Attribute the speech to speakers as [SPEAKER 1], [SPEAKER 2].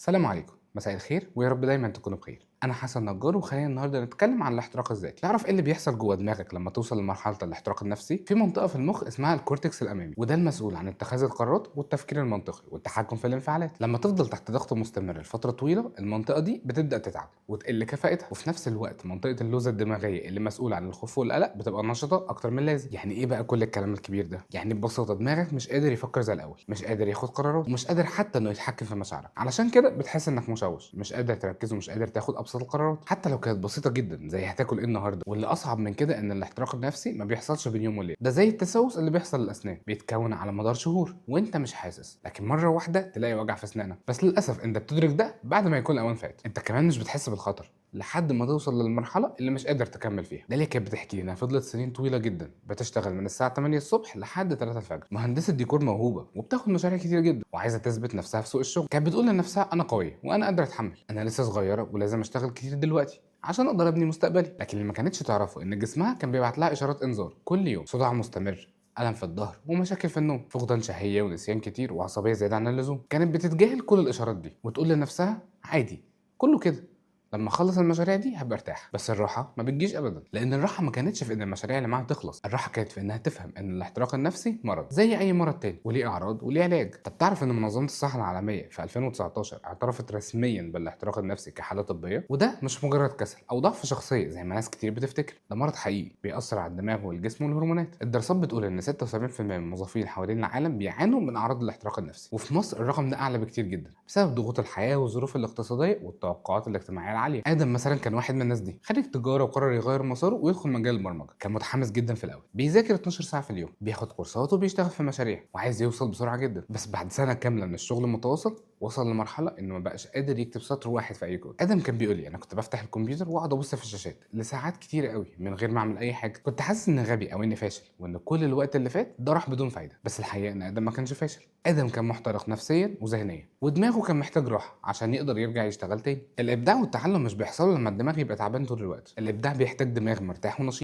[SPEAKER 1] السلام عليكم، مساء الخير ويا رب دايما تكونوا بخير. انا حسن نجار وخلينا النهارده نتكلم عن الاحتراق الذاتي. تعرف ايه اللي بيحصل جوه دماغك لما توصل لمرحله الاحتراق النفسي؟ في منطقه في المخ اسمها الكورتكس الامامي، وده المسؤول عن اتخاذ القرارات والتفكير المنطقي والتحكم في الانفعالات. لما تفضل تحت ضغط مستمر لفتره طويله المنطقه دي بتبدا تتعب وتقل كفاءتها، وفي نفس الوقت منطقه اللوزه الدماغيه اللي مسؤوله عن الخوف والقلق بتبقى نشطه اكتر من اللازم. يعني ايه بقى كل الكلام الكبير ده؟ يعني ببساطه دماغك مش قادر يفكر زي الاول، مش قادر ياخد قرارات، ومش قادر حتى انه يتحكم في مشاعرك. علشان كده بتحس انك مشوش، مش قادر تركز ومش قادر تاخد ابسط القرارات حتى لو كانت بسيطه جدا، زي هتاكل ايه النهارده. واللي اصعب من كده ان الاحتراق النفسي ما بيحصلش بين يوم وليله، ده زي التسوس اللي بيحصل للاسنان، بيتكون على مدار شهور وانت مش حاسس، لكن مره واحده تلاقي وجع في اسنانك. بس للاسف انت بتدرك ده بعد ما يكون الاوان فات. انت كمان مش بتحس بالخطر لحد ما توصل للمرحله اللي مش قادر تكمل فيها. ده اللي كانت بتحكي لي انها فضلت سنين طويله جدا بتشتغل من الساعه 8 الصبح لحد 3 الفجر، مهندسه ديكور موهوبه وبتاخد مشاريع كتير جدا وعايزه تثبت نفسها في سوق الشغل. كانت بتقول لنفسها انا قويه وانا قادره اتحمل، انا لسه صغيره ولازم اشتغل كتير دلوقتي عشان اقدر ابني مستقبلي. لكن اللي ما كانتش تعرفه ان جسمها كان بيبعت لها اشارات انذار كل يوم: صداع مستمر، الم في الظهر، ومشاكل في النوم، فقدان شهيه ونسيان كتير وعصبيه زياده عن اللزوم. كانت بتتجاهل كل الاشارات دي وتقول لنفسها عادي، كله كده، لما اخلص المشاريع دي هبقى ارتاح. بس الراحه ما بتجيش ابدا، لان الراحه ما كانتش في ان المشاريع اللي معاها تخلص، الراحه كانت في انها تفهم ان الاحتراق النفسي مرض زي اي مرض تاني وليه اعراض وليه علاج. طب تعرف ان منظمه الصحه العالميه في 2019 اعترفت رسميا بالاحتراق النفسي كحاله طبيه؟ وده مش مجرد كسل او ضعف شخصيه زي ما ناس كتير بتفتكر، ده مرض حقيقي بيأثر على الدماغ والجسم والهرمونات. الدراسات بتقول ان 76% من الموظفين حوالين العالم بيعانوا من اعراض الاحتراق النفسي، وفي مصر الرقم ده اعلى بكتير جدا بسبب ضغوط الحياه والظروف الاقتصاديه والتوقعات الاجتماعيه العاليه. ادم مثلا كان واحد من الناس دي، خريج تجاره وقرر يغير مساره ويدخل مجال البرمجه. كان متحمس جدا في الاول، بيذاكر 12 ساعه في اليوم، بياخد كورسات وبيشتغل في مشاريع وعايز يوصل بسرعه جدا. بس بعد سنه كامله من الشغل المتواصل وصل لمرحله انه ما بقاش قادر يكتب سطر واحد في اي كود. ادم كان بيقول لي انا كنت بفتح الكمبيوتر واقعد ابص في الشاشات لساعات كتيره قوي من غير ما اعمل اي حاجه. كنت حاسس اني غبي او اني فاشل وان كل الوقت اللي فات ده راح بدون فايده. بس الحقيقه ان ادم ما كانش فاشل، ادم كان محترق نفسيا وذهنيا ودماغه كان محتاج راحه عشان يقدر يرجع يشتغل تاني. الابداع والتعلم مش بيحصلوا لما الدماغ يبقى تعبان طول الوقت، الابداع بيحتاج دماغ مرتاح ونشيط.